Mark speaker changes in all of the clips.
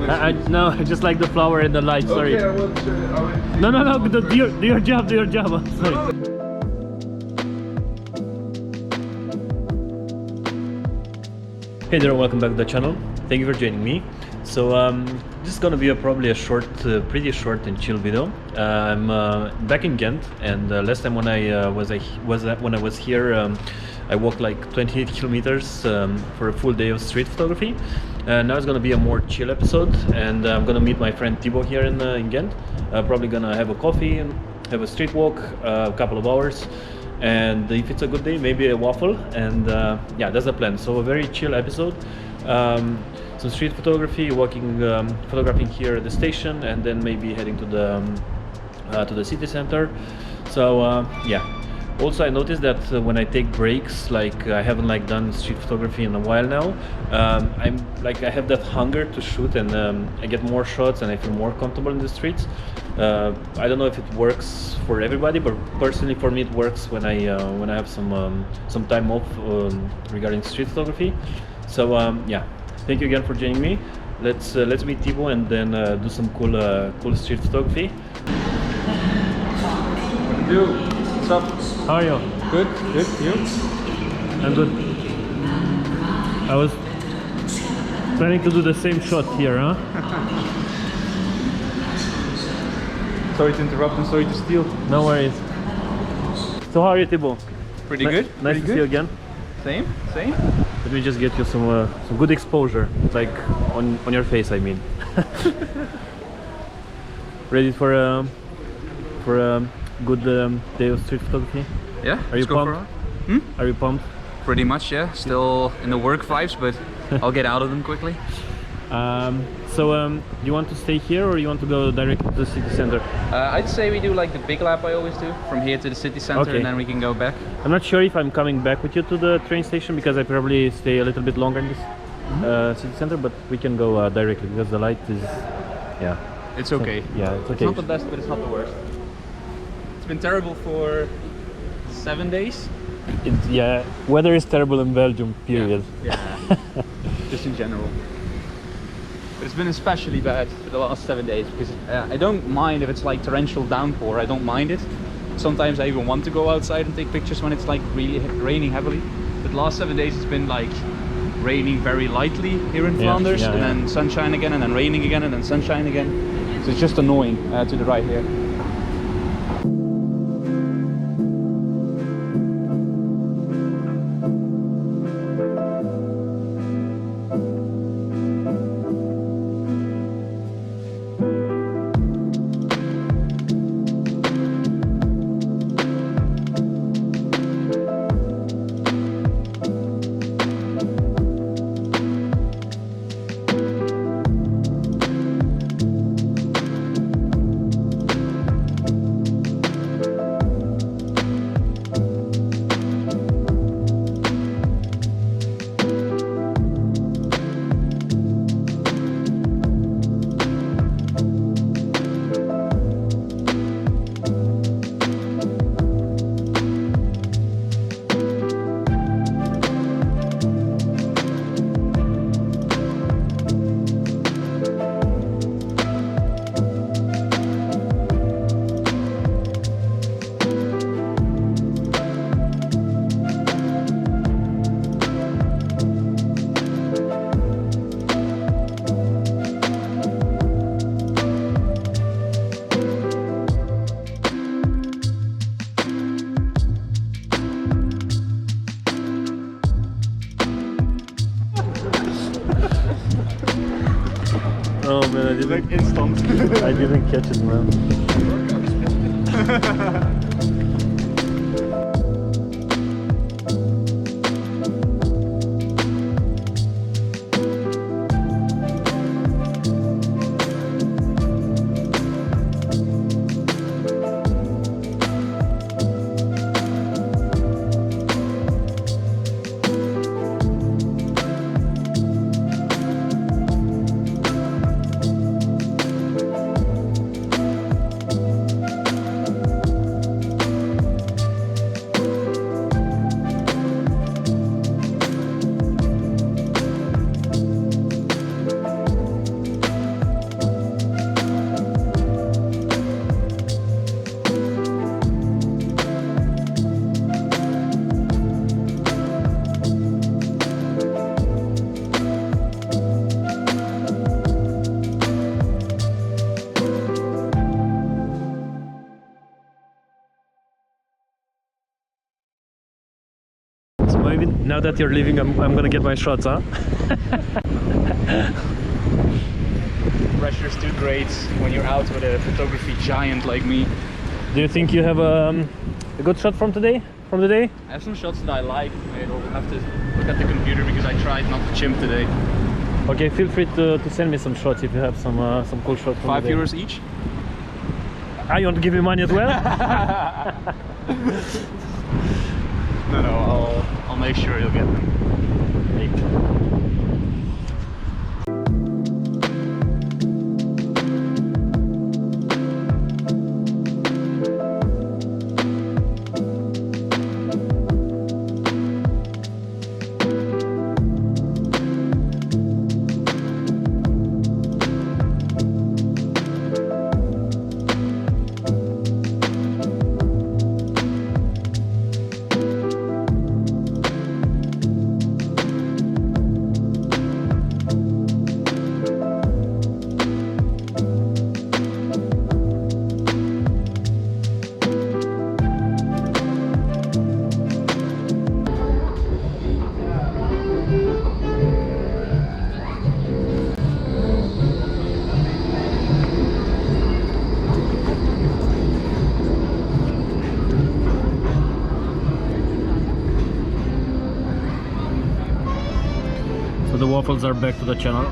Speaker 1: No, I just like the flower and the light. Sorry.
Speaker 2: Okay, I will show.
Speaker 1: No. Do your job. Do your job. Sorry. Hey there, welcome back to the channel. Thank you for joining me. So this is gonna be probably a short, pretty short and chill video. I'm back in Gent, and last time when I was here, I walked like 28 kilometers for a full day of street photography. Now it's gonna be a more chill episode, and I'm gonna meet my friend Tibo here in Gent. Probably gonna have a coffee and have a street walk, a couple of hours. And if it's a good day, maybe a waffle, and yeah, that's the plan. So a very chill episode, some street photography, walking, photographing here at the station, and then maybe heading to the city center. So yeah. Also, I noticed that when I take breaks, like I haven't done street photography in a while now, I have that hunger to shoot, and I get more shots and I feel more comfortable in the streets. I don't know if it works for everybody, but personally for me it works when I have some time off regarding street photography. So yeah, thank you again for joining me. Let's meet Tibo and then do some cool street photography.
Speaker 2: What do you do? What's up?
Speaker 1: How are you?
Speaker 2: Good. You?
Speaker 1: I'm good. I was planning to do the same shot here, huh?
Speaker 2: Sorry to interrupt and sorry to steal.
Speaker 1: No worries. So how are you, Tibo?
Speaker 2: Pretty good.
Speaker 1: Nice
Speaker 2: Pretty
Speaker 1: to
Speaker 2: good.
Speaker 1: see you again.
Speaker 2: Same.
Speaker 1: Let me just get you some good exposure, like on your face, I mean. Ready for a good day of street photography?
Speaker 2: Yeah.
Speaker 1: Are you
Speaker 2: let's go
Speaker 1: pumped?
Speaker 2: for it.
Speaker 1: Are you pumped?
Speaker 2: Pretty much, yeah. Still in the work vibes, but I'll get out of them quickly.
Speaker 1: So you want to stay here, or you want to go directly to the city center?
Speaker 2: I'd say we do like the big lap I always do, from here to the city center,
Speaker 1: Okay.
Speaker 2: and then we can go back.
Speaker 1: I'm not sure if I'm coming back with you to the train station, because I probably stay a little bit longer in this city center, but we can go directly because the light is, yeah.
Speaker 2: It's okay.
Speaker 1: Yeah, it's
Speaker 2: It's
Speaker 1: okay.
Speaker 2: not the best, but it's not the worst. It's been terrible for 7 days.
Speaker 1: Yeah, weather is terrible in Belgium, period.
Speaker 2: Yeah. Just in general. But it's been especially bad for the last 7 days, because I don't mind if it's like torrential downpour. I don't mind it. Sometimes I even want to go outside and take pictures when it's like really raining heavily. But the last 7 days it's been like raining very lightly here in Flanders, and then sunshine again, and then raining again, and then sunshine again. So it's just annoying to the right here.
Speaker 1: Oh man, I didn't.
Speaker 2: Like instant.
Speaker 1: I didn't catch it, man. Now that you're leaving, I'm gonna get my shots, huh?
Speaker 2: Pressure's too great when you're out with a photography giant like me.
Speaker 1: Do you think you have a good shot from today? From the day?
Speaker 2: I have some shots that I like. I'll have to look at the computer because I tried not to chimp today.
Speaker 1: Okay, feel free to send me some shots if you have some cool shots from the day.
Speaker 2: €5 each?
Speaker 1: Ah, you want to give me money as well?
Speaker 2: No, I'll make sure you'll get them.
Speaker 1: The waffles are back to the channel.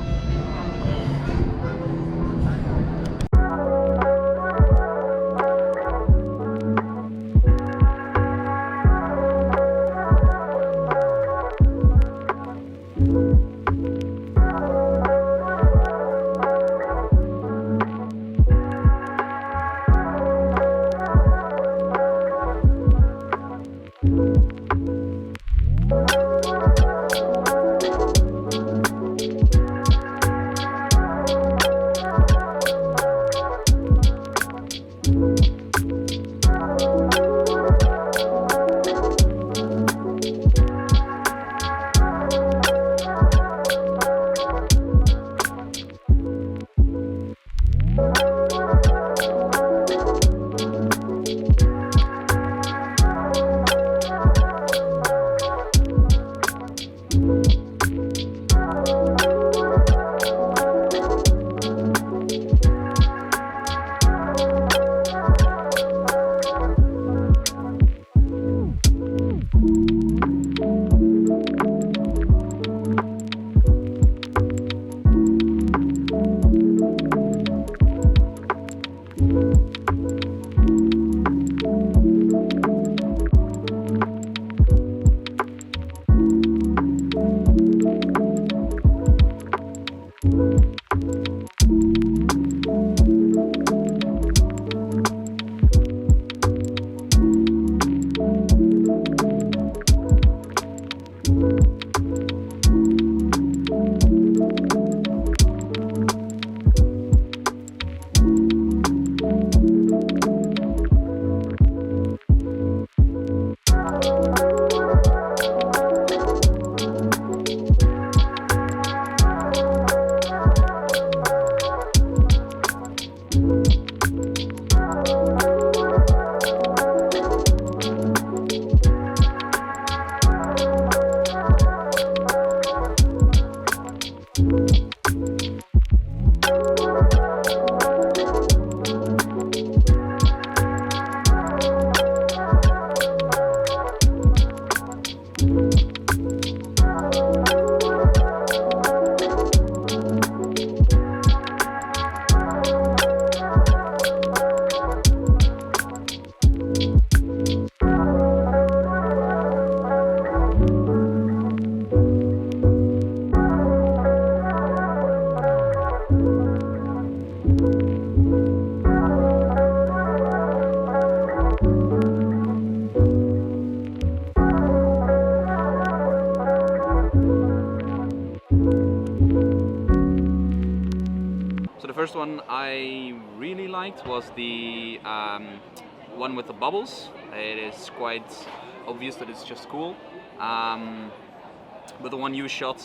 Speaker 2: first one I really liked was the one with the bubbles. It is quite obvious that it's just cool. But the one you shot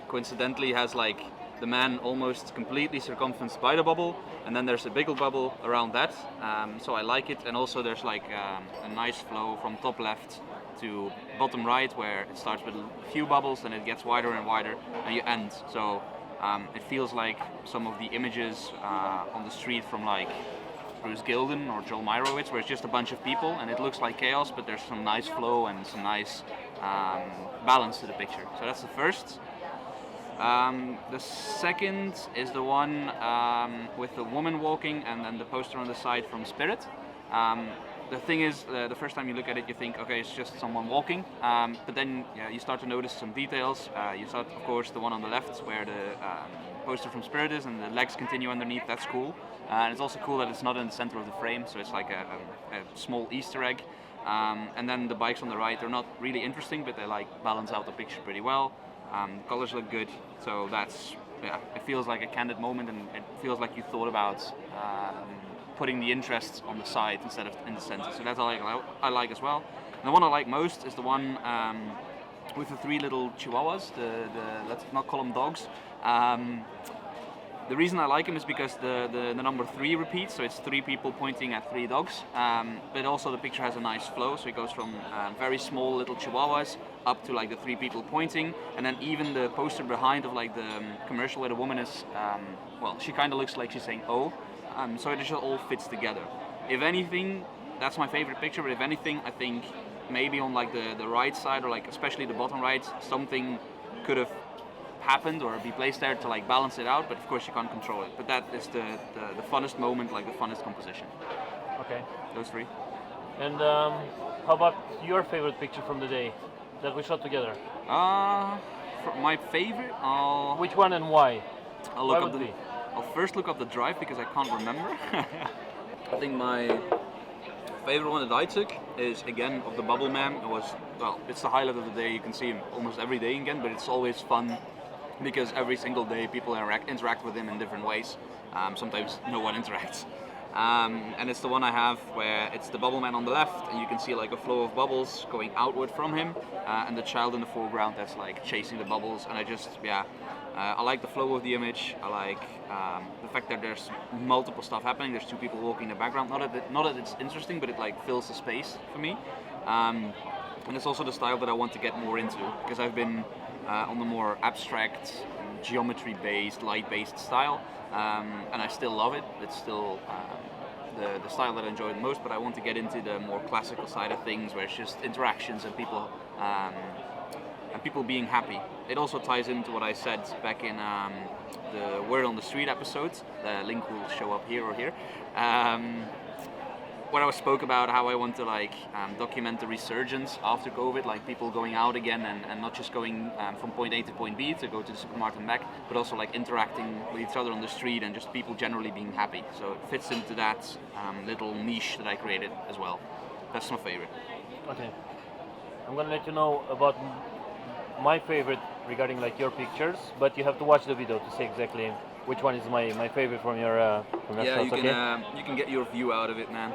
Speaker 2: coincidentally has like the man almost completely circumferenced by the bubble, and then there's a bigger bubble around that. So I like it, and also there's like a nice flow from top left to bottom right, where it starts with a few bubbles, and it gets wider and wider, and you end. So it feels like some of the images on the street from like Bruce Gilden or Joel Meyerowitz, where it's just a bunch of people and it looks like chaos, but there's some nice flow and some nice balance to the picture. So that's the first. The second is the one with the woman walking, and then the poster on the side from Spirit. The thing is, the first time you look at it, you think, okay, it's just someone walking, but then you start to notice some details. You start, of course, the one on the left where the poster from Spirit is, and the legs continue underneath. That's cool. And it's also cool that it's not in the center of the frame, so it's like a small Easter egg. And then the bikes on the right, they're not really interesting, but they like balance out the picture pretty well. Colors look good, so that's, it feels like a candid moment, and it feels like you thought about putting the interests on the side instead of in the center. So that's all I like as well. And the one I like most is the one with the 3 little chihuahuas, the let's not call them dogs. The reason I like him is because the number 3 repeats, so it's 3 people pointing at 3 dogs, but also the picture has a nice flow, so it goes from very small little chihuahuas up to like the 3 people pointing, and then even the poster behind of like the commercial where the woman is, well, she kind of looks like she's saying oh, so it just all fits together. If anything, that's my favorite picture, but if anything, I think maybe on like the right side, or like especially the bottom right, something could have happened or be placed there to like balance it out, but of course you can't control it. But that is the funnest moment, like the funnest composition.
Speaker 1: Okay.
Speaker 2: Those 3.
Speaker 1: And how about your favorite picture from the day that we shot together?
Speaker 2: My favorite,
Speaker 1: which one and why?
Speaker 2: I'll first look up the drive because I can't remember. I think my favorite one that I took is again of the Bubble Man. It was, well, it's the highlight of the day. You can see him almost every day again, but it's always fun because every single day people interact with him in different ways. Sometimes no one interacts. And it's the one I have where it's the Bubble Man on the left, and you can see like a flow of bubbles going outward from him, and the child in the foreground that's like chasing the bubbles. And I just, I like the flow of the image. I like the fact that there's multiple stuff happening. There's 2 people walking in the background. Not that it's interesting, but it like fills the space for me. And it's also the style that I want to get more into, because I've been on the more abstract, geometry-based, light-based style, and I still love it. It's still the style that I enjoy the most, but I want to get into the more classical side of things, where it's just interactions and people being happy. It also ties into what I said back in the Word on the Street episodes. The link will show up here or here. Where I spoke about how I want to like document the resurgence after COVID, like people going out again and not just going from point A to point B to go to the supermarket and back, but also like interacting with each other on the street and just people generally being happy. So it fits into that little niche that I created as well. That's my favorite.
Speaker 1: Okay. I'm gonna let you know about my favorite regarding like your pictures, but you have to watch the video to say exactly which one is my favorite from your
Speaker 2: yeah,
Speaker 1: shots,
Speaker 2: you can get your view out of it, man.